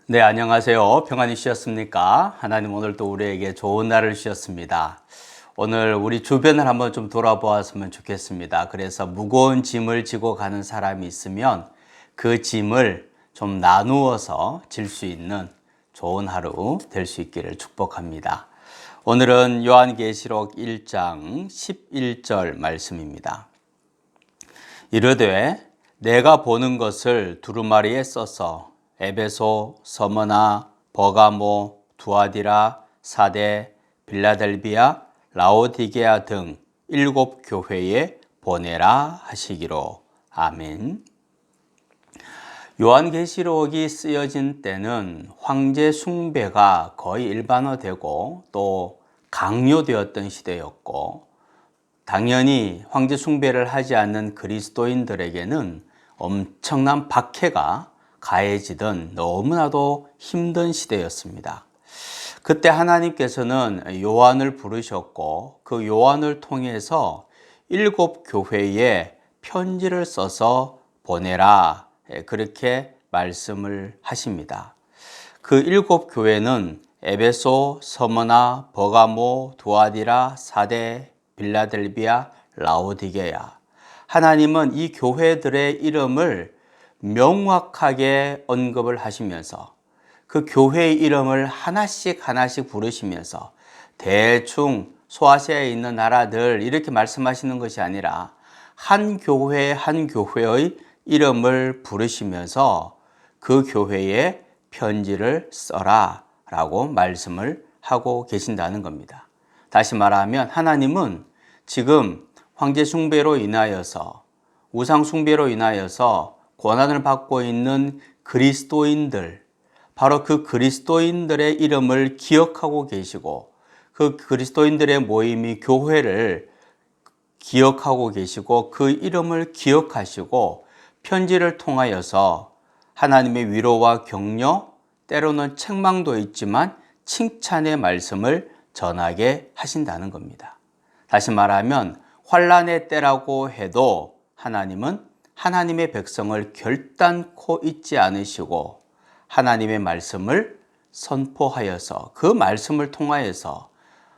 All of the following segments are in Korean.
네, 안녕하세요. 평안히 쉬었습니까? 하나님 오늘 또 우리에게 좋은 날을 주셨습니다. 오늘 우리 주변을 한번 좀 돌아보았으면 좋겠습니다. 그래서 무거운 짐을 지고 가는 사람이 있으면 그 짐을 좀 나누어서 질 수 있는 좋은 하루 될 수 있기를 축복합니다. 오늘은 요한계시록 1장 11절 말씀입니다. 이르되 내가 보는 것을 두루마리에 써서 에베소, 서머나, 버가모, 두아디라, 사데, 빌라델비아, 라오디게아 등 7 교회에 보내라 하시기로. 아멘. 요한계시록이 쓰여진 때는 황제 숭배가 거의 일반화되고 또 강요되었던 시대였고, 당연히 황제 숭배를 하지 않는 그리스도인들에게는 엄청난 박해가 가해지던 너무나도 힘든 시대였습니다. 그때 하나님께서는 요한을 부르셨고 그 요한을 통해서 7 교회에 편지를 써서 보내라, 그렇게 말씀을 하십니다. 그 7 교회는 에베소, 서머나, 버가모, 두아디라, 사데, 빌라델비아, 라오디게아. 하나님은 이 교회들의 이름을 명확하게 언급을 하시면서 그 교회의 이름을 하나씩 부르시면서 대충 소아시아에 있는 나라들 이렇게 말씀하시는 것이 아니라 한 교회 한 교회의 이름을 부르시면서 그 교회에 편지를 써라 라고 말씀을 하고 계신다는 겁니다. 다시 말하면 하나님은 지금 황제 숭배로 인하여서, 우상 숭배로 인하여서 고난을 받고 있는 그리스도인들, 바로 그 그리스도인들의 이름을 기억하고 계시고 그 그리스도인들의 모임이 교회를 기억하고 계시고 그 이름을 기억하시고 편지를 통하여서 하나님의 위로와 격려, 때로는 책망도 있지만 칭찬의 말씀을 전하게 하신다는 겁니다. 다시 말하면 환난의 때라고 해도 하나님은 하나님의 백성을 결단코 잊지 않으시고 하나님의 말씀을 선포하여서 그 말씀을 통하여서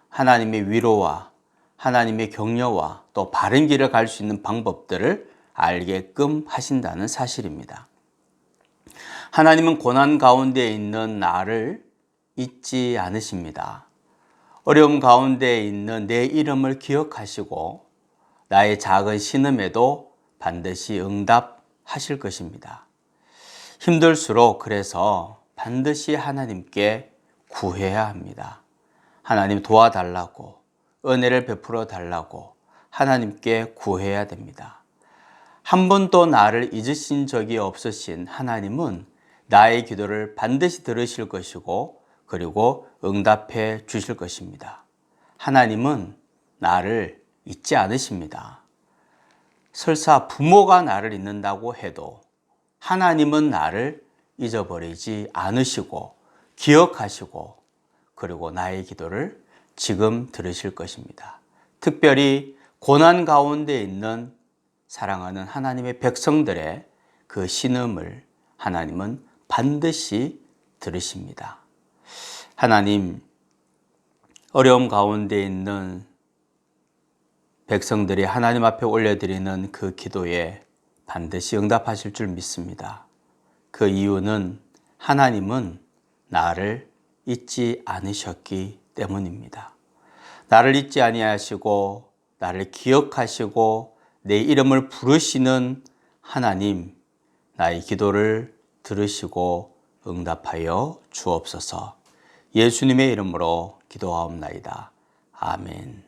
하나님의 위로와 하나님의 격려와 또 바른 길을 갈 수 있는 방법들을 알게끔 하신다는 사실입니다. 하나님은 고난 가운데 있는 나를 잊지 않으십니다. 어려움 가운데 있는 내 이름을 기억하시고 나의 작은 신음에도 반드시 응답하실 것입니다. 힘들수록 그래서 반드시 하나님께 구해야 합니다. 하나님 도와달라고, 은혜를 베풀어 달라고 하나님께 구해야 됩니다. 한 번도 나를 잊으신 적이 없으신 하나님은 나의 기도를 반드시 들으실 것이고 그리고 응답해 주실 것입니다. 하나님은 나를 잊지 않으십니다. 설사 부모가 나를 잊는다고 해도 하나님은 나를 잊어버리지 않으시고 기억하시고 그리고 나의 기도를 지금 들으실 것입니다. 특별히 고난 가운데 있는 사랑하는 하나님의 백성들의 그 신음을 하나님은 반드시 들으십니다. 하나님, 어려움 가운데 있는 백성들이 하나님 앞에 올려드리는 그 기도에 반드시 응답하실 줄 믿습니다. 그 이유는 하나님은 나를 잊지 않으셨기 때문입니다. 나를 잊지 아니하시고 나를 기억하시고 내 이름을 부르시는 하나님, 나의 기도를 들으시고 응답하여 주옵소서. 예수님의 이름으로 기도하옵나이다. 아멘.